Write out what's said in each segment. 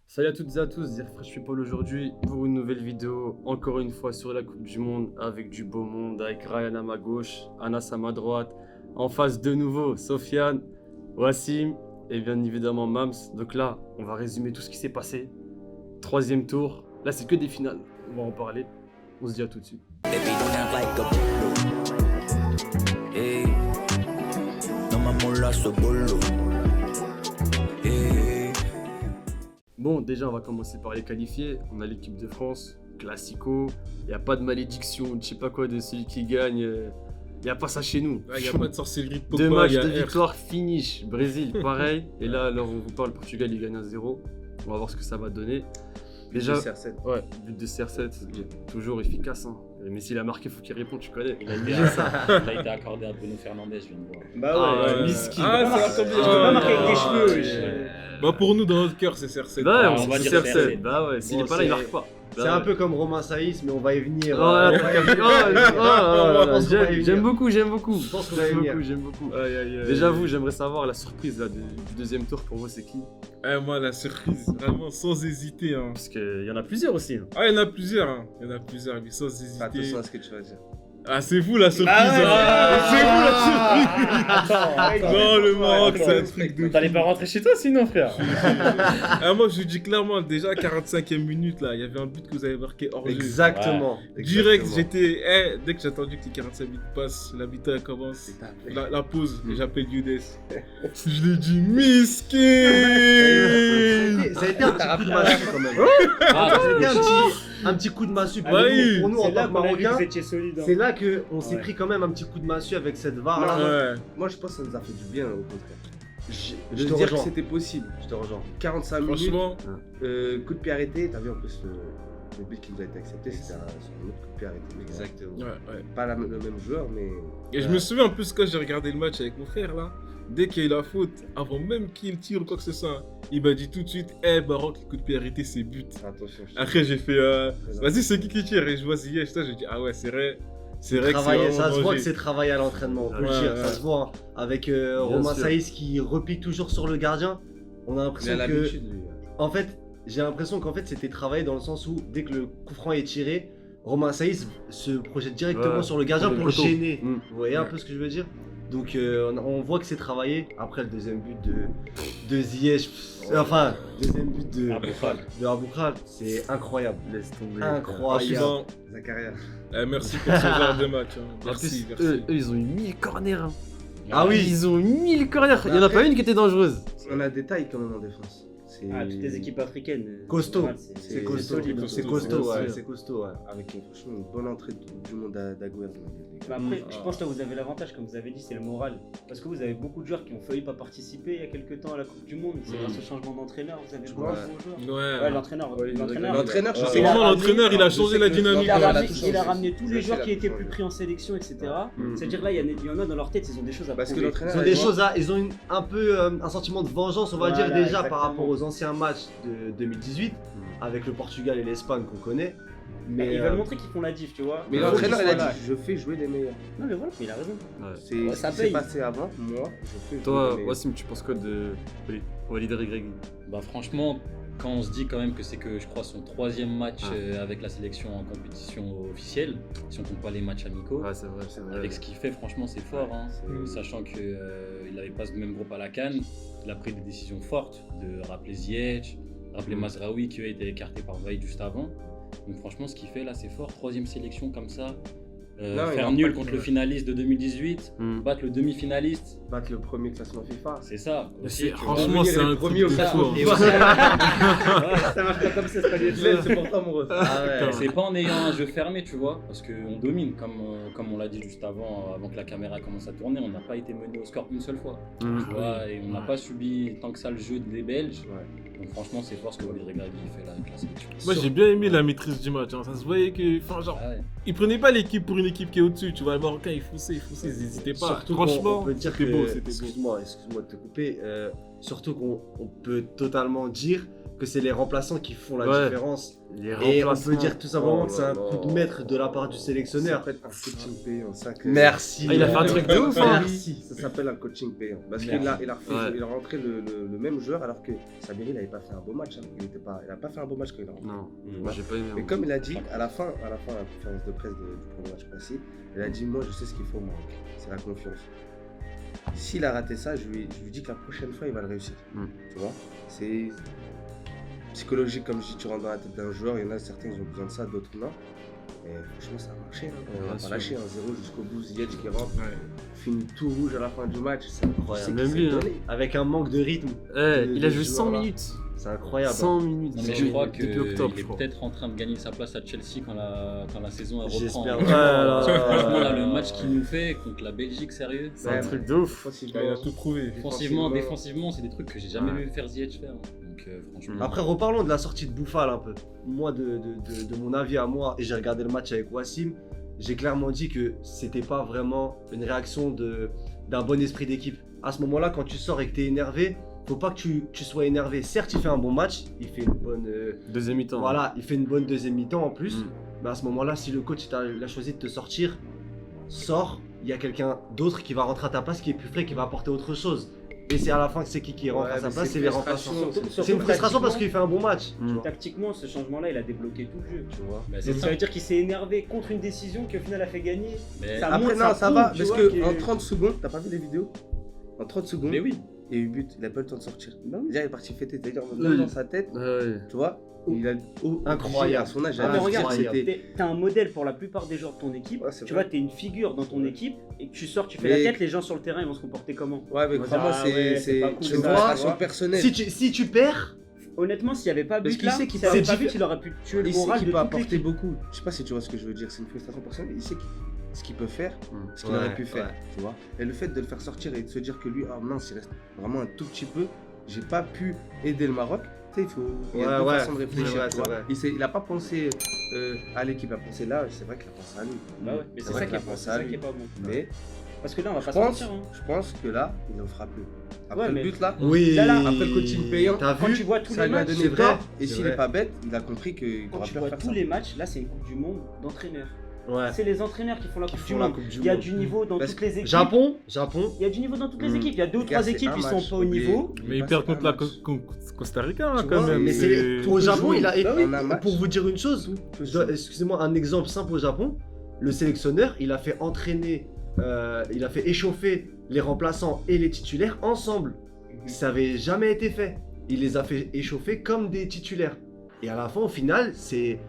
Salut à toutes et à tous, c'est Fresh People aujourd'hui pour une nouvelle vidéo, encore une fois sur la Coupe du Monde, avec du beau monde, avec Ryan à ma gauche, Anas à ma droite, en face de nouveau, Sofiane, Wassim et bien évidemment Mams. Donc là, on va résumer tout ce qui s'est passé. Troisième tour, là c'est que des finales, on va en parler, on se dit à tout de suite. Bon, déjà, on va commencer par les qualifiés. On a l'équipe de France, Classico. Il n'y a pas de malédiction, je sais pas quoi de celui qui gagne. Il n'y a pas ça chez nous. Il n'y a pas de sorcellerie de Pogba. Deux matchs y a de R. victoire, finish. Brésil, pareil. Et là, alors, on vous parle, Portugal, il gagne 1-0. On va voir ce que ça va donner. Déjà, CR7. ouais, but de CR7, toujours efficace. Hein. Mais s'il a marqué, faut qu'il réponde, tu connais. Il a été accordé à Bruno Fernandes, je viens de voir. Bah ouais, miskin. Ah, ça va Tu peux pas marquer avec tes cheveux. Bah pour nous, dans notre cœur, c'est CR7. Bah, on on va va dire dire CR7. CR7. Bah ouais, s'il Bon, est pas là, il c'est- marque pas. C'est un peu comme Romain Saïs, mais on va y venir. J'aime beaucoup, j'aime beaucoup. Je pense qu'on va y venir. J'aime beaucoup. Aïe, aïe, aïe. Déjà, vous, j'aimerais savoir la surprise là, du deuxième tour pour vous, c'est qui? Moi, la surprise, vraiment, sans hésiter. Hein. Parce qu'il y en a plusieurs aussi. Hein. Ah, il y en a plusieurs. Hein. Il y en a plusieurs, mais sans hésiter. Attention à ce que tu vas dire. Ah, c'est vous la surprise. Ah ouais. hein. C'est vous la surprise. Attends, Non, le Maroc, attends. c'est un truc de. T'allais pas rentrer chez toi sinon, frère. Moi, je vous dis clairement, déjà, 45e minute, là, il y avait un but que vous avez marqué hors jeu. Exactement. Direct, j'étais. dès que j'ai entendu que les 45 minutes passent, la mi-temps commence. La pause, et j'appelle Younes. Je lui dis Miskin. Ça a été un petit coup de massue quand même. Ah, Ça a été un petit coup de massue pour Oui. nous, pour nous en tant que Marocains. étiez solide. C'est là qu'on s'est Ouais. pris quand même un petit coup de massue avec cette VAR là. Ouais. Moi, je pense que ça nous a fait du bien, au contraire. Je De te dire que rejoins. c'était possible. Je te rejoins. 45 minutes, Franchement, coup de pied arrêté. T'as vu en plus le but qui nous a été accepté, c'était un autre coup de pied arrêté. Exactement. ouais. Pas le même joueur, mais. Et je me souviens en plus quand j'ai regardé le match avec mon frère là, dès qu'il y a eu la faute, avant même qu'il tire ou quoi que ce soit, il m'a dit tout de suite, Baroque, le coup de pied arrêté, c'est but. Attention. Après j'ai fait, vas-y c'est qui tire et je vois Ziyech, je dis, ah ouais c'est vrai que c'est Travailler, ça vraiment se voit que mangé. c'est travaillé à l'entraînement, on peut le Ouais, dire, ouais. ça se voit. Hein. Avec Romain sûr. Saïs qui repique toujours sur le gardien, on a Il a l'impression que. l'habitude, lui. En fait, j'ai l'impression qu'en fait c'était travaillé dans le sens où dès que le coup franc est tiré, Romain Saïs se projette directement Ouais, sur le gardien sur le pour le poteau. gêner. Mm. Vous voyez un peu ce que je veux dire? Donc on voit que c'est travaillé. Après le deuxième but de Ziyech, deuxième but de Aboukral, c'est incroyable. Laisse tomber. Incroyable. Franchement, Zakaria. merci pour ce genre de match. Hein. En Merci, plus, merci. eux, ils ont eu 1000 corners. Hein. Ah oui. Ils ont eu 1000 corners. Il n'y en a Après- pas une qui était dangereuse. On a des tailles quand même en défense. C'est Ah, toutes les équipes africaines. Costaud. normal, C'est costaud, solide. c'est c'est costaud, costaud, ouais, c'est c'est costaud, ouais. avec franchement une bonne entrée du monde d'Agüero. Bah après, je pense que là vous avez l'avantage, comme vous avez dit, c'est le moral. Parce que vous avez beaucoup de joueurs qui ont failli pas participer il y a quelques temps à la Coupe du Monde. C'est grâce au changement d'entraîneur, vous avez beaucoup de bons joueurs. Ouais, l'entraîneur. L'entraîneur, je sais Vraiment, pas. l'entraîneur, il a changé la dynamique. Il a ramené tous les joueurs qui étaient plus pris en sélection, etc. Mm. C'est-à-dire là, il y en a dans leur tête, ils ont des choses à Parce que prouver. l'entraîneur. Ils ont des choses à, ils ont un peu un sentiment de vengeance, on va Voilà, dire déjà exactement. par rapport aux anciens matchs de 2018 avec le Portugal et l'Espagne qu'on connaît. Mais Ils veulent montrer qu'ils font la diff, tu vois. Mais Faut l'entraîneur, qu'ils il a soient là. dit je fais jouer les meilleurs. Non, mais voilà, il a raison. C'est Ouais, ce ça qui s'est paye. passé avant. Moi, je fais jouer Toi, les meilleurs. Wassim, tu penses quoi de Walid Regragui? Bah franchement, quand on se dit quand même que c'est que je crois son troisième match avec la sélection en compétition officielle, si on compte pas les matchs amicaux, Ouais, c'est vrai, c'est vrai. avec ce qu'il fait franchement c'est fort, hein. Sachant qu'il n'avait pas ce même groupe à la CAN, il a pris des décisions fortes de rappeler Ziyech, rappeler Mazraoui qui a été écarté par Vaïd juste avant. Donc franchement ce qu'il fait là c'est fort, troisième sélection comme ça, Non, il faire a nul pas contre de- le finaliste de 2018, Mm. battre le demi-finaliste, Battre le premier classement FIFA. c'est ça. Aussi, tu vois. Franchement, c'est un premier truc au de classement fou. hein. Et aussi, ça marche pas comme ça, c'est pas des C'est pour ça, amoureux. Ah ouais. C'est pas en ayant un jeu fermé, tu vois, parce qu'on domine, comme on l'a dit juste avant que la caméra commence à tourner, on n'a pas été mené au score une seule fois. Mm. Tu vois, et on n'a pas subi tant que ça le jeu des Belges. Donc franchement, c'est fort ce que Walid Regragui fait là avec la sélection. Moi j'ai bien aimé la maîtrise du match, hein. Ça se voyait que, enfin genre, Ah ouais. il prenait pas l'équipe pour une équipe qui est au-dessus, tu vois, le Marocain il fonçait, ils n'hésitaient pas. Surtout Franchement, on peut dire c'était que, beau, c'était beau. excuse-moi de te couper, surtout qu'on peut totalement dire que c'est les remplaçants qui font la Ouais. différence. Les Et on remplacements. peut dire tout simplement Oh que c'est là un là. coup de maître de la part du Ça sélectionneur. s'appelle un coaching payant. Ça que- Merci. Ah, il a fait un truc de ouf, hein. Merci. Ça s'appelle un coaching payant. Parce Merci. qu'il a, il a, refait- Ouais. il a rentré le même joueur alors que Sabiri n'avait pas fait un beau match. Hein. Il n'a pas fait un beau match quand il a rentré. Non, moi j'ai pas aimé. Mais comme il a dit, à la fin de la conférence de presse du premier match passé, il a dit moi je sais ce qu'il faut moi, c'est la confiance. S'il a raté ça, je lui dis que la prochaine fois il va le réussir. Mm. Tu vois, c'est psychologique comme je dis, tu rentres dans la tête d'un joueur, il y en a certains qui ont besoin de ça, d'autres non. Et franchement ça a marché, hein. On Bien va sûr. pas lâcher 1-0 jusqu'au bout, Ziyech qui rentre, Ouais. finit tout rouge à la fin du match, c'est incroyable. Même lui, hein. Avec un manque de rythme. Eh, il a de joué joueurs, 100 là. minutes. C'est incroyable. 100 minutes. Non, mais depuis- je crois depuis qu'il octobre, je est crois. peut-être en train de gagner sa place à Chelsea quand la saison elle reprend. J'espère. Franchement, là, le match qu'il nous fait contre la Belgique, sérieux. C'est un truc de ouf. Il a tout prouvé. Offensivement, défensivement, c'est des trucs que j'ai jamais vu faire Ziyech faire. Donc, franchement. Après, reparlons de la sortie de Bouffal un peu. Moi, de mon avis à moi, et j'ai regardé le match avec Wassim, j'ai clairement dit que c'était pas vraiment une réaction d'un bon esprit d'équipe. À ce moment-là, quand tu sors et que tu es énervé, faut pas que tu sois énervé. Certes, il fait un bon match, il fait une bonne. Deuxième mi-temps. Voilà, il fait une bonne deuxième mi-temps en plus. Mm. Mais à ce moment-là, si le coach il a choisi de te sortir, sors, il y a quelqu'un d'autre qui va rentrer à ta place, qui est plus frais, qui va apporter autre chose. Et c'est à la fin que c'est qui rentre à sa place, c'est les remplaçants. C'est une frustration parce qu'il fait un bon match. Mm. tu vois. Tactiquement, ce changement-là, il a débloqué tout le jeu. Tu vois. Bah, Ça c'est ça. veut dire qu'il s'est énervé contre une décision qui au final a fait gagner. Mais- Ça Après, montre, non, ça prouve, va, tu parce vois, que que- en 30 secondes, t'as pas vu les vidéos? En 30 secondes, Mais oui. il y a eu but, il a pas eu le temps de sortir. Bah oui. Déjà, il est parti fêter, c'est-à-dire Oui. même dans sa tête, Ouais. tu vois, il a Incroyable. à son âge, Ah, mais regarde, c'était. t'es un modèle pour la plupart des joueurs de ton équipe. Ouais, c'est Tu vrai. vois, t'es une figure dans ton Ouais. équipe et que tu sors, tu fais Mais- la tête, les gens sur le terrain ils vont se comporter comment? Ouais, mais On va crois-moi, dire, ah ouais, c'est pas cool, c'est ça, une tu frustration vois. personnelle. Si tu perds, Honnêtement, s'il n'y avait pas Parce but qu'il là, sait qu'il s'il n'y avait peut- pas but, il aurait pu tuer le Il sait moral qu'il de peut toute apporter l'équipe. beaucoup. Je sais pas si tu vois ce que je veux dire, c'est une frustration personnelle. Il sait ce qu'il peut faire, ce qu'il Ouais, aurait pu faire, ouais. tu vois. Et le fait de le faire sortir et de se dire que lui, ah mince, il reste vraiment un tout petit peu, j'ai pas pu aider le Maroc. Tu sais, il y a deux Ouais, façons de réfléchir, c'est vrai, tu c'est vois. vrai. Il a pas pensé à l'équipe, il a pensé là, c'est vrai qu'il a pensé à lui. Bah ouais, mais c'est vrai ça qu'il qui est a pas- pensé c'est à ça lui. qui est pas bon. Mais Parce que là, on va je pas se pense, mentir. Hein. je pense que là, il en fera plus. Après Ouais, mais- le but là, oui. Là, après le coaching payant, T'as Quand vu tu vois tous ça les lui a matchs, donné c'est vrai, tort. Et c'est s'il vrai. est pas bête, il a compris qu'il quand pourra tu plus vois faire tous ça. les matchs, là c'est une Coupe du Monde d'entraîneurs. Ouais. C'est les entraîneurs qui font la Qui Coupe font du la Monde. Coupe du Il y a Monde. du niveau dans Parce toutes les équipes. Japon. Il y a du niveau dans toutes les Mm. équipes. Il y a deux ou Les gars, trois c'est équipes un qui sont match. pas au niveau. Mais ils Bah, perdent c'est contre un la match. Costa Rica, hein, Tu quand vois, même. Mais c'est- au Japon, il a. Bah oui, en un match. Pour vous dire une chose, excusez-moi, un exemple simple au Japon, le sélectionneur, il a fait entraîner, il a fait échauffer les remplaçants et les titulaires ensemble. Ça avait jamais été fait. Il les a fait échauffer comme des titulaires. Et à la fin, au final, c'est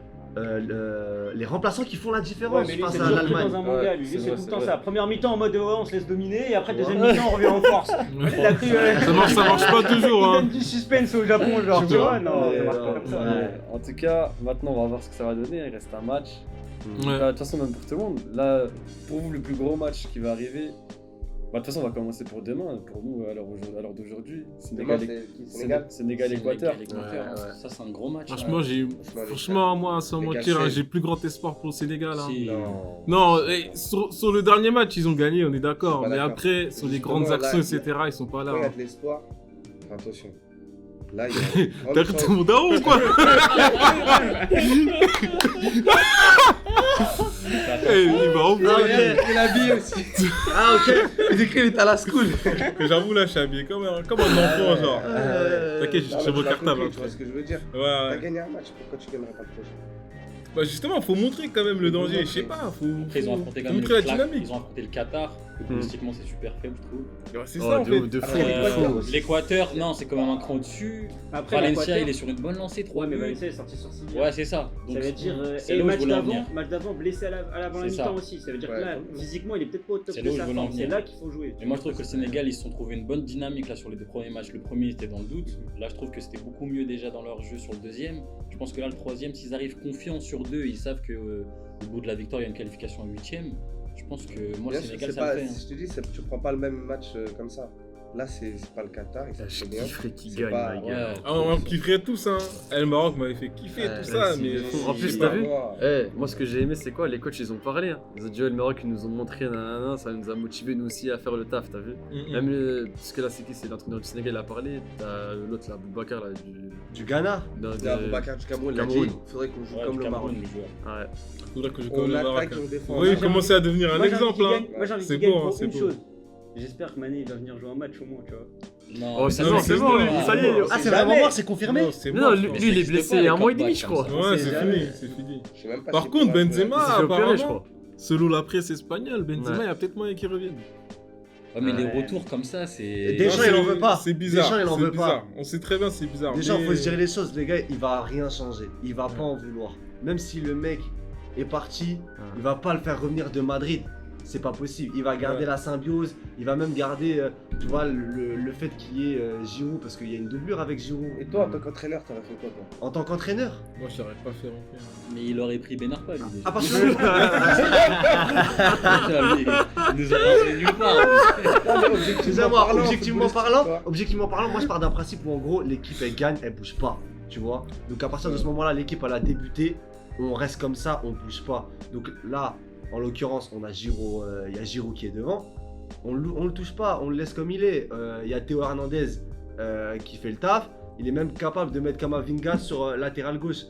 les remplaçants qui font la Ouais, différence mais lui, face c'est à toujours pris l'Allemagne. dans un manga. Ouais, Lui, c'est c'est vrai, tout le c'est temps vrai. ça. Première mi-temps en mode on se laisse dominer et après Tu deuxième vois. mi-temps on revient en force. Il a cru, Ça marche pas toujours, Il hein. donne du suspense au Japon, genre, tu vois. Non, ça marche pas comme ça. Ouais. En tout cas, maintenant on va voir ce que ça va donner. Il reste un match. Ouais. De toute façon, même pour tout le monde. Là, pour vous, le plus gros match qui va arriver. De toute façon, on va commencer pour demain. Pour nous, à l'heure d'aujourd'hui, Demain, Sénégal, Sénégal-Équateur. L'Équateur, Ouais, ouais. ça c'est un gros match. Franchement, Franchement, franchement, moi, sans les mentir, hein, gars, j'ai plus grand espoir pour le Sénégal. Hein. Si. Non, sur le dernier match, ils ont gagné, on est d'accord. Je suis pas Mais d'accord. après, sur les Justement, grandes là, actions, il y a- etc., ils sont pas là. Quand il y a hein. de l'espoir, attention. Là, il y a. une T'as grande cru chance. ton mon daron ou quoi? Eh, il va en Ah, ok. Il a habillé aussi. Ah, ok. Il écrit, il est à la school. J'avoue, là, je suis habillé comme un enfant, genre. T'inquiète, je Non, cherche mais mon tu l'as cartable. compris, Tu vois ce que je veux dire? Ouais, T'as ouais. gagné un match, pourquoi tu gagnerais pas le prochain? Bah, justement, faut montrer quand même le danger. Je sais pas, faut Après, ils ont affronté quand même montrer la le Claque, dynamique. ils ont affronté le Qatar. Mystiquement, c'est super faible, je trouve. Ouais, c'est Oh, ça, en fait. de fou, Après, l'Équateur de fou. aussi. L'Équateur, non, c'est quand même un cran au-dessus. Après, Valencia, l'Équateur- il est sur une bonne lancée, 3 Ouais, mais buts. Valencia est sorti sur 6 Ouais, c'est ça. Ça Donc, veut dire. c'est Et là le où je voulais en venir. match d'avant, blessé avant la C'est ça. mi-temps aussi. Ça veut dire que Ouais, là, comme- physiquement, il est peut-être pas au top C'est de là où sa je voulais en forme. C'est venir. là qu'il faut jouer. Mais moi, je trouve que le Sénégal, ils se sont trouvés une bonne dynamique là sur les deux premiers matchs. Le premier, était dans le doute. Là, je trouve que c'était beaucoup mieux déjà dans leur jeu sur le deuxième. Je pense que là, le troisième, s'ils arrivent confiants sur deux, ils savent que au bout de la victoire, il y a une qualification en huitième. Je pense que moi, Bien le sûr, Sénégal, c'est ça pas, le fait. hein. je te dis, tu prends pas le même match comme ça. Là, c'est pas le Qatar. Je C'est bien. kifferais qu'il C'est gagne, pas- my gars. Ah, on kifferait tous, hein. Le Maroc m'avait fait kiffer Ouais, tout ça, si, mais. en plus, c'est t'as pas vu moi. Moi, ce que j'ai aimé, c'est quoi? Les coachs, ils ont parlé. Hein. Ils ont dit, ouais, le Maroc, ils nous ont montré, nanana, ça nous a motivé, nous aussi, à faire le taf, t'as vu? Même, parce que là, c'est qui? C'est l'entraîneur du Sénégal, il a parlé. T'as l'autre, là, Boubacar, là, Du Ghana. Aboubacar du Cameroun, il a dit Cameroun. faudrait qu'on joue Ouais, comme du le Maroc. Cameroun, le joueur. Ouais. Faudrait que je On connaisse le Maroc. attaque et on défend. Oui, il Moi, commençait à devenir un Moi, j'ai envie exemple, qu'il hein. gagne- Moi j'ai envie C'est qu'il gagne bon, pour c'est une bon. chose. J'espère que Mané il va venir jouer un match au moins, tu vois. Non, Oh, mais c'est ça, bon, c'est c'est bon, bon, lui, ah, ça y est. Ah, c'est jamais. vraiment mort, c'est confirmé. Non, c'est Non, bon, lui, je lui, pense. il est existe blessé pas, il y les a un mois et comebacks demi, je comme crois. ça. Ouais, On c'est sait fini, jamais. c'est fini. Je sais même pas Par s'il contre, pourra faire. Benzema, Il s'est fait opérer, je apparemment, crois. selon la presse espagnole, Benzema, Ouais. il y a peut-être moyen qu'il revienne. Ouais, mais les Ouais. retours comme ça, c'est. Deschamps, il en veut pas. C'est bizarre. Deschamps, il en c'est veut pas. bizarre. On sait très bien, c'est bizarre. Déjà, mais- faut se dire les choses, les gars, il va rien changer. Il va pas en vouloir. Même si le mec est parti, il va pas le faire revenir de Madrid. C'est pas possible. Il va garder Ouais. la symbiose. Il va même garder, tu vois, le fait qu'il y ait Giroud, parce qu'il y a une doublure avec Giroud. Et toi, en tant qu'entraîneur, t'aurais fait quoi, toi? En tant qu'entraîneur. Moi, je saurais pas faire en fait. Mais il aurait pris Ben Arfa, lui, déjà. Ah, parce que Lui, il nous a lancé nulle part. Excusez-moi, objectivement parlant, toi. moi je pars d'un principe où en gros l'équipe elle gagne, elle bouge pas, tu vois. Donc à partir de ce moment-là, l'équipe elle a débuté, on reste comme ça, on bouge pas. Donc là, en l'occurrence, on a Giroud, il y a Giroud qui est devant. On le touche pas, on le laisse comme il est. Il y a Théo Hernandez qui fait le taf. Il est même capable de mettre Kamavinga sur latéral gauche.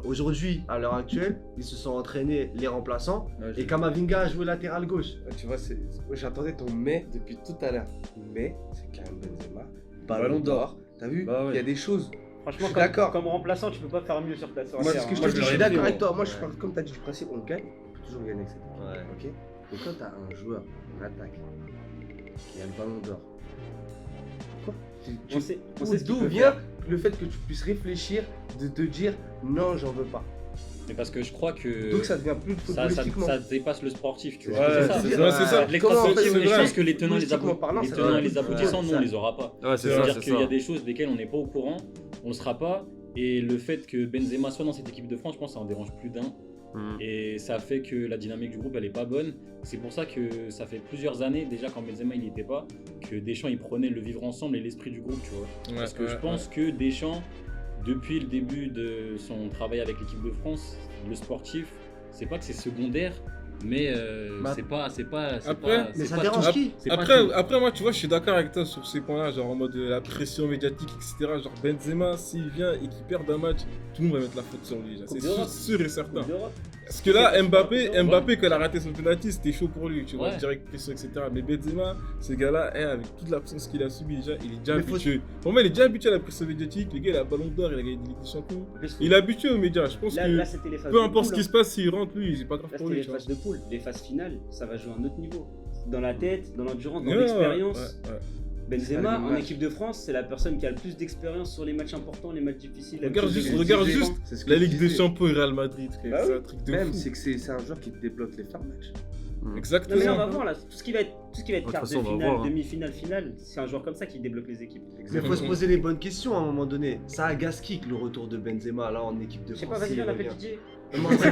Aujourd'hui, à l'heure actuelle, ils se sont entraînés les remplaçants et Kamavinga a joué latéral gauche. Tu vois, moi, j'attendais ton mais depuis tout à l'heure. Mais, c'est Karim Benzema, ballon d'or. T'as vu? Bah ouais. Il y a des choses. Franchement, Je suis comme, d'accord. comme remplaçant, tu peux pas faire mieux sur ta Moi, ce que je te dis, je suis d'accord avec toi. Moi, je parle, comme tu as dit du principe, on gagne, on peut toujours gagner avec cette équipe. Ok. Mais quand tu as un joueur en attaque qui a le ballon d'or, quoi On sait ce qu'il d'où peut vient faire. le fait que tu puisses réfléchir, de te dire non, j'en veux pas. Mais parce que je crois que. Donc ça devient plus footballistiquement. Ça dépasse le sportif, tu C'est vois. ce que Ouais, je veux c'est dire. ouais, c'est ça. Comment on fait, L'extra-sportif, c'est mais je vrai. pense que les tenants et les Footballistiquement parlant, les ça tenants va. et les aboutissants, Ouais, nous, on les aura pas. Ouais, c'est ça, C'est-à-dire c'est qu'il y a ça. des choses desquelles on n'est pas au courant, on ne sera pas. Et le fait que Benzema soit dans cette équipe de France, je pense que ça en dérange plus d'un. Mm. Et ça fait que la dynamique du groupe, elle est pas bonne. C'est pour ça que ça fait plusieurs années, déjà quand Benzema il n'y était pas, que Deschamps il prenait le vivre ensemble et l'esprit du groupe, tu vois. Ouais, Parce que je ouais, pense que Deschamps, depuis le début de son travail avec l'équipe de France, le sportif, c'est pas que c'est secondaire, mais Bah, après, mais ça pas dérange tout. qui C'est pas Après, tout. après, moi, tu vois, je suis d'accord avec toi sur ces points-là, genre en mode la pression médiatique, etc. Genre Benzema, s'il vient et qu'il perd un match, tout le monde va mettre la faute sur lui. genre. Coupe C'est d'Europe. sûr et certain. Coupe d'Europe. Parce que là, C'est Mbappé, pas Mbappé, quand il a raté son penalty, c'était chaud pour lui, tu vois, Ouais. direct pression, etc. Mais Benzema, ce gars-là, avec toute l'absence qu'il a subi déjà, il est déjà Mais faut- habitué. Pour moi, il est déjà habitué à la pression médiatique. Le gars, il a ballon d'or, il a gagné des Ligues des Champions. En plus, Il est habitué aux médias. Je pense là, que là, c'était les phases peu de importe ce poule, qui hein. se passe, s'il rentre, lui, c'est pas grave Là, pour c'était lui. les tu vois. phases de poule. Les phases finales, ça va jouer à un autre niveau. Dans la tête, dans l'endurance, dans Ouais, l'expérience. ouais, ouais. Benzema, C'est pas en les équipe de France, c'est la personne qui a le plus d'expérience sur les matchs importants, les matchs difficiles. la Regarde plus juste, de- regarde des juste défenses. C'est ce que la je Ligue des disais. Champions et Real Madrid, frère. Bah C'est oui. un truc de Même, fou. c'est que c'est un joueur qui te débloque les fins de match. Exactement. Non mais là, on va voir là, tout ce qui va être De toute quart de façon, on va finale, voir, hein. demi-finale, finale, c'est un joueur comme ça qui débloque les équipes. Mais faut se poser les bonnes questions à un moment donné. Ça agace qui que le retour de Benzema là en équipe de Je sais France pas, vas-y, s'il viens, on appelle revient Didier. Comment ça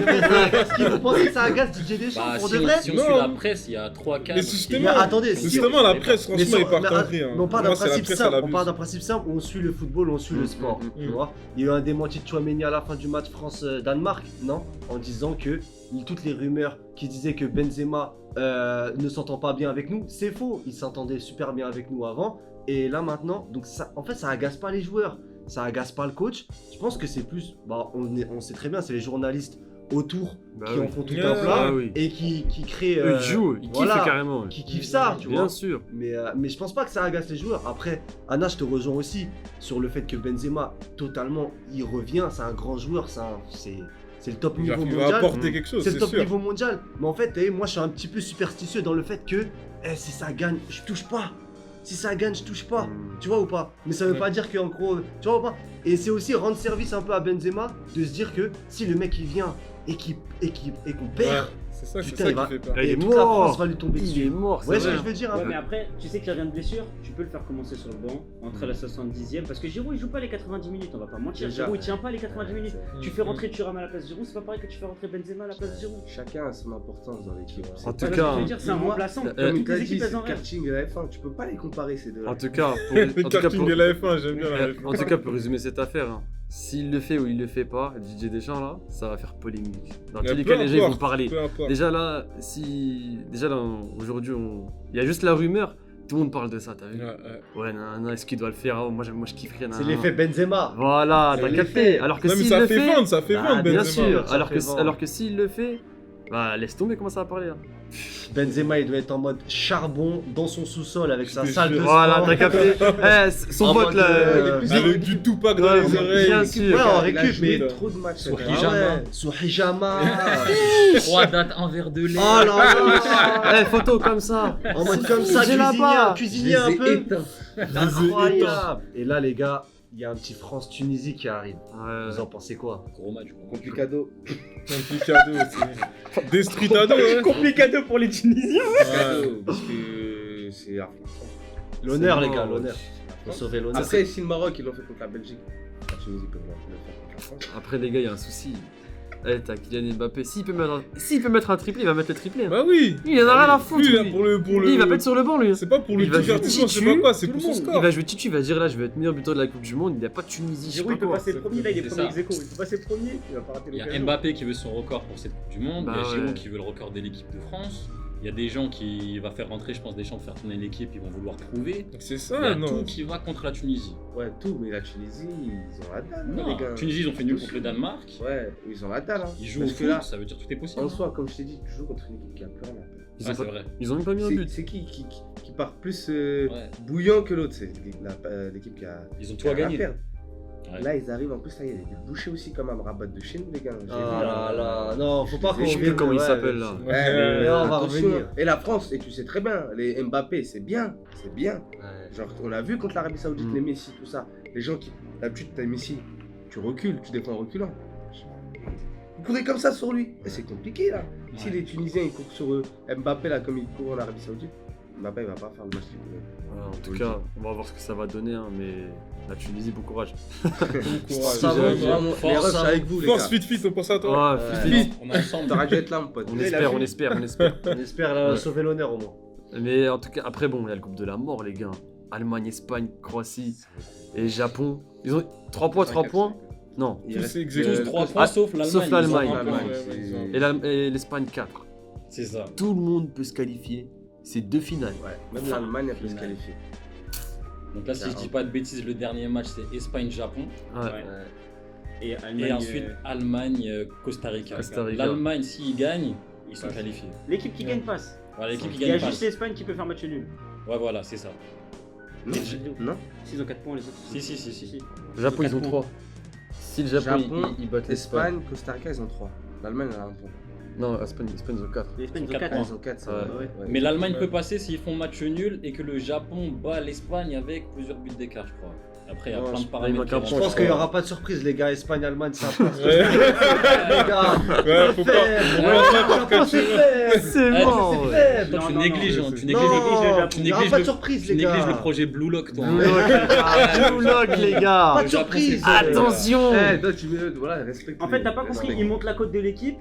agace qui? Vous pensez que ça agace Didier Deschamps Bah, pour si de on, vrai si on Non. suit la presse, il y a 3-4. Mais justement, Mais attendez, si Justement, la presse, Mais franchement, sur- est pas mais, tendrie. Hein. mais on part d'un Moi, c'est la principe presse, simple, elle on part abuse. d'un principe simple, on suit le football, on suit le sport, tu vois. Il y a eu un démenti de Chouameni à la fin du match France-Danemark, non? En disant que toutes les rumeurs qui disaient que Benzema ne s'entend pas bien avec nous, c'est faux. Il s'entendait super bien avec nous avant, et là maintenant, donc ça, en fait, ça agace pas les joueurs, ça agace pas le coach. Je pense que c'est plus, bah, on sait très bien, c'est les journalistes autour Bah qui oui. en font tout Ouais, un plat Ah oui. et qui créent. Eux, ils jouent, ils kiffent voilà, carrément. qui kiffent ça, tu vois. Bien sûr. Mais je pense pas que ça agace les joueurs. Après, Anna, je te rejoins aussi sur le fait que Benzema, totalement, il revient. C'est un grand joueur. C'est le top Il va niveau il va mondial. apporter quelque chose, C'est le c'est top sûr. niveau mondial. Mais en fait, moi, je suis un petit peu superstitieux dans le fait que si ça gagne, je touche pas. Si ça gagne, je touche pas. Tu vois ou pas? Mais ça veut Ouais. pas dire qu'en gros, tu vois ou pas? Et c'est aussi rendre service un peu à Benzema de se dire que si le mec il vient et qu'on perd, C'est ça, c'est Putain, ça il qui va- fait peur. Il est Et toute la mort. France va lui tomber Il dessus. est mort, Ouais, c'est ce que vrai. je veux dire. Ouais, Hein. mais après, tu sais qu'il revient de blessure, tu peux le faire commencer sur le banc, entre la 70e, parce que Giroud il joue pas les 90 minutes, on va pas mentir. Déjà. Giroud il tient pas les 90 minutes. Tu fais Mm. rentrer Thuram à la place de Giroud, c'est pas pareil que tu fais rentrer Benzema à la place de Giroud. Chacun a son importance dans l'équipe. En C'est tout Tu vois ce que cas, je veux dire, c'est un moi, remplaçant. euh, Comme Comme toutes t'as les dit, équipes, elles c'est en le rêvent. karting et la F1, tu peux pas les comparer ces deux-là. En tout cas, Le en tout cas, karting pour- et la F1, j'aime bien la F1. En tout cas, pour résumer cette affaire, hein, s'il le fait ou il le fait pas, DJ Deschamps là, ça va faire polémique. Dans Mais tous les peu cas, les gens ils vont importe, parler. peu importe. Déjà là, aujourd'hui, il y a juste la rumeur, tout le monde parle de ça, t'as vu? Ouais, ouais. Ouais, nanana, est-ce qu'il doit le faire? Oh, moi, je kifferais. C'est nanana. l'effet Benzema. Voilà, C'est t'as l'effet. capté. Alors que Non, mais s'il ça le fait fait, vendre, ça fait bah, vendre, bien Benzema. sûr. Ça fait vendre. Alors que s'il le fait, bah laisse tomber, comment ça va parler là. Benzema, il doit être en mode charbon dans son sous-sol avec sa Je te salle de jure. sport. Voilà, t'as capté. Son En pote mode, là. Avec du Tupac dans Ouais, les oreilles. bien sûr. Ouais, en Il a récup, joué mais. trop de matchs. Sur cette Ah année. Pyjama. ouais, Sous pyjama. 3 dates, un verre de lait. Oh là là. Eh, photo comme ça. En mode comme ça, J'ai là-bas. cuisinier un peu. Incroyable. Et là, les gars, il y a un petit France-Tunisie qui arrive. Vous en pensez quoi? Gros match. Complicado. Complicado, c'est. Destritado, hein. Complicado pour les Tunisiens. Ouais. Parce que c'est la France. L'honneur, C'est les bon. gars, l'honneur. Faut sauver l'honneur. Après, si le Maroc, ils l'ont fait contre la Belgique, la Tunisie peut le faire contre la France. Après, les gars, il y a un souci. Eh, t'as Kylian Mbappé. S'il peut mettre un triplé, il va mettre le triplé. Hein. Bah oui. Il en a rien à foutre. Lui, là, lui. pour le. Lui, il va pas être sur le banc, lui. C'est pas pour le Il va jouer divertissement, je sais titu, pas quoi, c'est tout pour le son monde. score. Il va jouer Titu, il va dire là, je vais être meilleur buteur de la Coupe du Monde. Il n'y a pas de Tunisie, je sais Giroud pas il peut quoi. passer premier, là il est C'est premier ça. ex-aequo, il peut passer premier, il va pas rater Il y a l'occasion. Mbappé qui veut son record pour cette Coupe du Monde. Bah il y a Giroud ouais. qui veut le record de l'équipe de France. Il y a des gens qui va faire rentrer, je pense, des gens pour faire tourner l'équipe, ils vont vouloir prouver. C'est Il y ça, a non. tout qui va contre la Tunisie. Ouais, tout, mais la Tunisie, ils ont la dalle, hein, Non, les gars. Tunisie, ils ont fait nul contre le Danemark. Ouais, ils ont la dalle. Hein. Ils jouent au Parce que foot, là, ça veut dire que tout est possible. en soi, comme je t'ai dit, tu joues contre une équipe qui a plus rien à perdre. Ils Ouais, ont c'est pas- vrai. Ils ont même pas mis un C'est but. c'est qui part plus Ouais. bouillant que l'autre. C'est l'équipe qui a Ils ont qui tout a à rien gagner. perdre. Ouais. Là, ils arrivent, en plus, là, il y a des bouchées aussi comme un rabat de chez nous, les gars. J'ai Ah vu, là là. Non, faut pas Je qu'on Je sais plus vienne, comment il ouais, s'appelle là. Ouais, mais on va attention. revenir. Et la France, et tu sais très bien, les Mbappé, c'est bien. Ouais. Genre, on a vu contre l'Arabie Saoudite, Mm. les Messi, tout ça. Les gens qui. D'habitude, t'as Messi, tu recules, tu défends en reculant. Vous courez comme ça sur lui. Et c'est compliqué là. Si Ouais. les Tunisiens ils courent sur Mbappé là comme ils courent en Arabie Saoudite, Mbappé il va pas faire le match qu'il voulait. Ouais, en tout cas, on va voir ce que ça va donner, hein, mais la Tunisie, bon courage. Bon courage. Ça va, J'aime bien. Vraiment, Force, les refs, c'est ça. avec vous les Force, gars. fit, on pense à toi. Ouais, Ouais. vite. On est ensemble. T'aurais dû être là mon pote. On espère, on espère, on espère. On espère là, Ouais. sauver l'honneur au moins. Mais en tout cas, après, bon, il y a le groupe de la mort, les gars. Allemagne, Espagne, Croatie et Japon. Ils ont 3 points, 3 points. Non. Il Tous reste- exécutés. Tous 3 points Ah, sauf l'Allemagne. sauf ils ont l'Allemagne. un point. L'Allemagne, Ouais, c'est- Et l'Espagne, 4. C'est ça. Tout le monde peut se qualifier. C'est 2 finales. Ouais, même l'Allemagne a pu se Finale. qualifier. Donc là, si je dis pas de bêtises, le dernier match c'est Espagne-Japon. Ouais. Ouais. Et Allemagne, Et ensuite Allemagne-Costa Rica. Costa Rica. L'Allemagne, s'ils gagnent, ils sont qualifiés. l'équipe qui gagne passe. Voilà, l'équipe qui Il y a gagne juste pas. l'Espagne qui peut faire match nul. Ouais, voilà, c'est ça. Non, non. S'ils ont 4 points, les autres. Si. Le Japon, ils ont 4 3. Si le Japon, Japon, ils battent l'Espagne. Espagne, Costa Rica, ils ont 3. L'Allemagne, elle a 1 point. Non, Espagne, ils ont 4. L'Espagne, ils ont Quatre 4 points. points. Ils ont 4, ça Ouais. va. Ouais. Mais l'Allemagne Ouais. peut passer s'ils font match nul et que le Japon bat l'Espagne avec plusieurs buts d'écart, je crois. Après, il y a Non, plein je- de paramètres. manque qui un rentrent point, Je en pense qu'il n'y compte. aura pas de surprise, les gars. Espagne, Allemagne, ça passe. Ouais. Les gars, Ouais, faut pas. Japon, c'est faible. C'est Ah, mort. C'est ouais. faible. Toi, tu négliges, hein, tu négliges Non, le- tu il n'y aura négliges pas de le- surprise, tu les gars. négliges le projet Blue Lock, toi. Blue Lock, les gars. Blue Lock, les gars. Pas de Le Japon, surprise. c'est- Attention. Eh, toi, tu veux, voilà, respecte. En fait, t'as pas les compris, mecs. il monte la cote de l'équipe.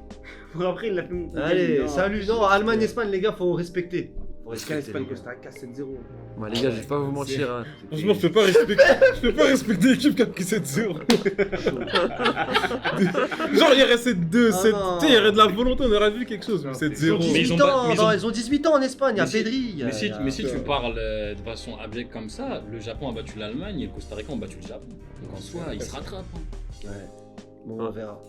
Pour après, il l'a fait monter. Allez, Non. salut. Non, Allemagne, Espagne, les gars, faut respecter. Faut Parce qu'à respecter. l'Espagne, les gars. Costa Rica, 7-0. Bah, les gars, je vais pas vous mentir. Hein. Franchement, je peux pas respecter l'équipe qui a pris 7-0. Genre, il restait 2, Ah 7. non. Tu sais, il y aurait de la volonté, on aurait vu quelque chose. Mais Non, 7-0. Ils ont Mais 18 ils ont pas- ans, mais ils ont- non, ils ont 18 ans en Espagne, il y a Mais si- Pedri. il y a- Mais si, il y a- mais si tu parles de façon abjecte comme ça, le Japon a battu l'Allemagne et le Costa Rica ont battu le Japon. Donc en soi, ils se rattrapent. hein. Bon, on verra.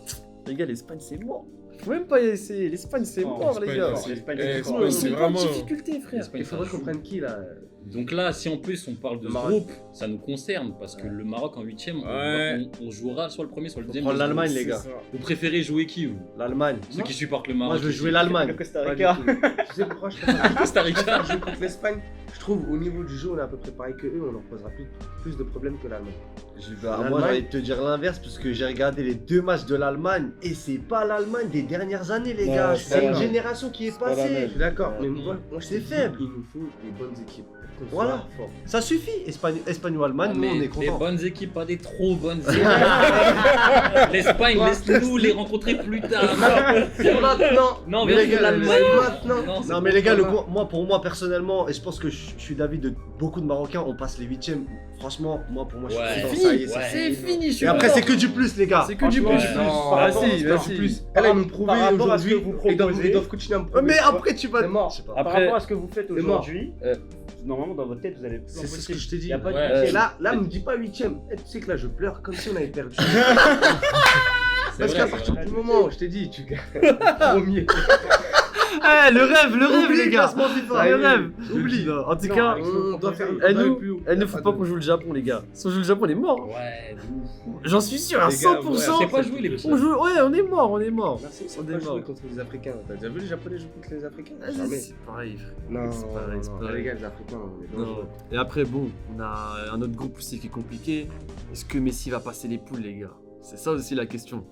Les gars, l'Espagne, c'est mort. Faut même pas y essayer. L'Espagne, c'est Oh, mort, les l'Espagne, gars. c'est- L'Espagne, Eh, c'est Espagne, fort. c'est Pas de vraiment. difficulté, frère. L'Espagne, Il faudrait ça qu'on joue. prenne qui là Donc là, si en plus on parle de Le ce Maroc. groupe, ça nous concerne parce que le Maroc en 8ème, Ouais. on jouera soit le premier, soit le Faut deuxième. prendre de ce l'Allemagne, groupe. les gars. C'est ça. Vous préférez jouer qui, vous L'Allemagne. Ceux qui supportent le Maroc. Moi, je veux ici. jouer Le l'Allemagne. Costa Pas Rica. du tout. Tu sais pourquoi je préfère Costa Rica. jouer contre l'Espagne Je trouve au niveau du jeu, on est à peu près pareil que eux, on leur posera plus de problèmes que l'Allemagne. Moi j'ai envie de te dire l'inverse parce que j'ai regardé les 2 matchs de l'Allemagne et c'est pas l'Allemagne des dernières années les Non, gars, c'est c'est pas une la- génération qui est Je passée. suis d'accord, mais moi C'est je te dis, faible. Il nous faut des bonnes équipes. Pour qu'on Voilà. soit fort. Ça suffit, Espagne ou Allemagne, nous mais on est les contents. bonnes équipes, pas des trop bonnes équipes. L'Espagne, laisse-nous les rencontrer plus tard. C'est maintenant. Non, Mais mais les gars, l'Allemagne. maintenant. Non mais les gars, pour moi personnellement, et je pense que je suis d'avis de beaucoup de Marocains, on passe les 8ème. Franchement, pour moi je suis Ouais. content, C'est ça fini, y est, ouais. C'est fini, je suis Et après content. c'est que du plus les gars. C'est que du Franchement, plus. non. Vas-y, Par vas-y. plus. Elle a nous prouvé Par rapport à ce aujourd'hui. que vous Ils doivent proposez. continuer à me prouver. Mais après tu vas... C'est mort. Je sais pas. Par Après- rapport à ce que vous faites C'est mort. aujourd'hui, normalement dans votre tête vous allez plus C'est ce que je t'ai dit. Il y a pas de Ouais. huitième. Et là, me dis pas 8ème. Tu sais que là, je pleure comme si on avait perdu. C'est Parce vrai, qu'à c'est partir vrai. du moment où je t'ai dit, tu gagnes. Premier. Eh, le rêve Oublie, les gars. classement FIFA, Ça y le est. rêve. Oublie. Non, en tout Non, cas, avec- On doit faire. elle nous, plus haut. elle ne faut pas qu'on joue le Japon, les gars. Si on joue le Japon, on est mort. Ouais, de ouf. J'en suis sûr, à Les gars, 100%. C'est pas joué les On joue, ouais, on est mort, on est mort. Merci, On c'est est pas jouer mort. contre les Africains. T'as déjà vu les Japonais jouer contre les Africains Vas-y, Jamais. c'est pareil, frère. Non, c'est pareil, c'est non, pareil. les gars, les Africains, on est Non. dangereux. Et après, bon, on a un autre groupe aussi qui est compliqué. Est-ce que Messi va passer les poules, les gars? C'est ça aussi la question.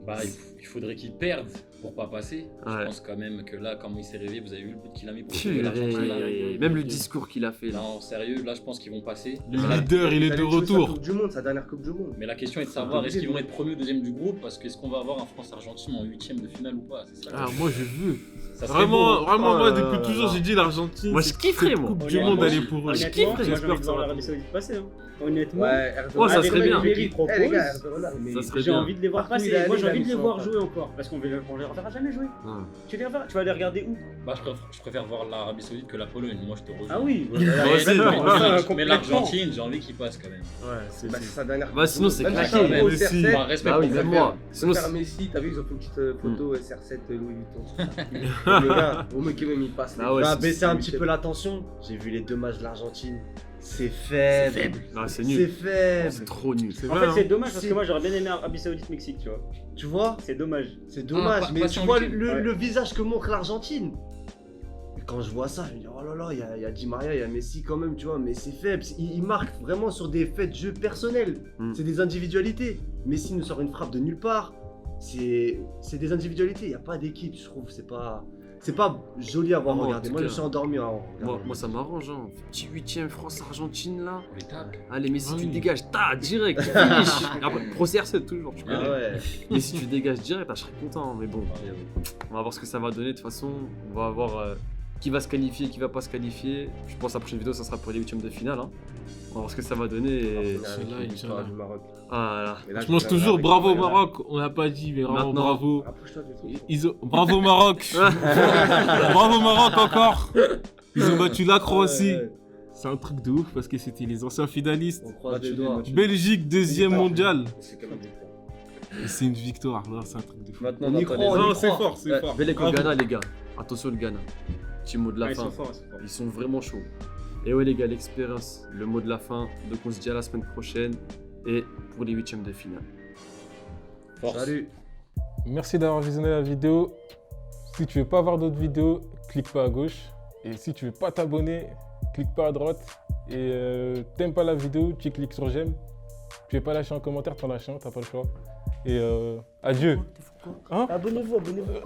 Bah, il faudrait qu'il perde pour pas passer. Ouais. Je pense quand même que là, comment il s'est réveillé, vous avez vu le but qu'il a mis pour sauver l'Argentine, là. Purée. Même le discours qu'il a fait là. Non, sérieux, là, je pense qu'ils vont passer. Le Mais la- leader, il est de allait jouer sa retour. Coupe du Monde, sa dernière Coupe du Monde. Mais la question est de savoir est-ce qu'ils vont être premier ou deuxième du groupe parce qu'est-ce qu'on va avoir en France-Argentine en 8ème de finale ou pas. C'est ça la Ah, question. moi je veux. Ça serait beau. Vraiment, Oh moi là depuis là toujours là. j'ai dit l'Argentine. Moi, je c'est- kifferais, cette moi. Coupe du Honnêtement, Monde, elle est pour eux. Honnêtement, kifferais. moi j'ai J'espère envie que de ça voir va l'Arabie Saoudite passer. Honnêtement. Ouais, Oh, ça Avec serait le bien. mérite qu'ils Eh les gars, proposent, voilà, mais Ça serait j'ai bien. envie de les voir Partout, il passer. est Moi allé, j'ai il a envie mis de les son voir pas. jouer encore. Parce qu'on les reverra jamais jouer. Ouais. Tu vas les regarder où? Bah, je préfère voir l'Arabie Saoudite que la Pologne. Moi, je te rejoins. Ah oui, aussi, Mais l'Argentine, j'ai envie qu'il passe quand même. Ouais, c'est Bah, c'est sa dernière Bah, sinon, c'est Même claqué. si c'est un gros Messi. CR7, Bah, respect Bah oui, pour même Fabien. moi. Sinon, faire Messi, t'as vu, ils ont fait une petite photo SR7 Louis Vuitton. Le gars, au mieux qu'il même il passe. Ah ouais, On va c'est- baisser un c'est petit huitième. peu la tension. J'ai vu les 2 matchs de l'Argentine. C'est faible. Ah, c'est C'est nul. faible. C'est trop nul. C'est En vrai. fait, c'est hein. dommage parce Si. que moi j'aurais bien aimé Arabie Saoudite Mexique, tu vois. Tu vois, C'est dommage. c'est dommage. pas- mais pas tu sans vois huitième. le visage que montre l'Argentine. Et quand je vois ça, je me dis, oh là là, il y a Di Maria, il y a Messi quand même, tu vois, mais c'est faible. Il marque vraiment sur des faits de jeu personnels. C'est des individualités. Messi nous sort une frappe de nulle part. C'est des individualités, il n'y a pas d'équipe, je trouve. C'est pas joli à voir Moi, en regarder. tout Moi, je cas, suis endormi en Moi, regardant. moi, ça m'arrange, hein. Petit 8ème France-Argentine là. On les tape. Allez, Messi, Ah tu oui. dégages, direct, finish. Après, procès R7 toujours, tu Ah connais. ouais. Mais si tu dégages direct, je serais content. Mais bon, on va voir ce que ça va donner. De toute façon, on va voir qui va se qualifier, qui va pas se qualifier. Je pense que la prochaine vidéo, ça sera pour les 8ème de finale. Hein. On va voir ce que ça va donner. Et... Inch'Allah, L'histoire Inch'Allah. du Maroc. Ah là. Et là, Je pense toujours bravo au Maroc. On l'a pas dit, mais vraiment Maintenant. bravo. Approche-toi du truc. Bravo Maroc. Bravo Maroc encore. Ils ont battu la Croatie. Ouais, ouais. C'est un truc de ouf parce que c'était les anciens finalistes. On croise Bah, les doigts. Belgique, deuxième mondial. C'est quand même des points. Et c'est une victoire. Là, c'est un truc de fou. Maintenant, On y attendez. croit, on y Non, c'est croit. fort, c'est fort. Belek au Bravo. Ghana, les gars. Attention, le Ghana. Petit mot de la Ah, ils fin. sont forts, ils sont forts. Ils sont vraiment chauds. Et ouais les gars, l'expérience, le mot de la fin. Donc on se dit à la semaine prochaine et pour les 8ème de finale. Force. Salut. Merci d'avoir visionné la vidéo. Si tu veux pas voir d'autres vidéos, clique pas à gauche. Et si tu veux pas t'abonner, clique pas à droite. Et t'aimes pas la vidéo, tu cliques sur j'aime. Tu veux pas lâcher un commentaire, t'en lâches un, t'as pas le choix. Et adieu. Abonnez-vous, abonnez-vous.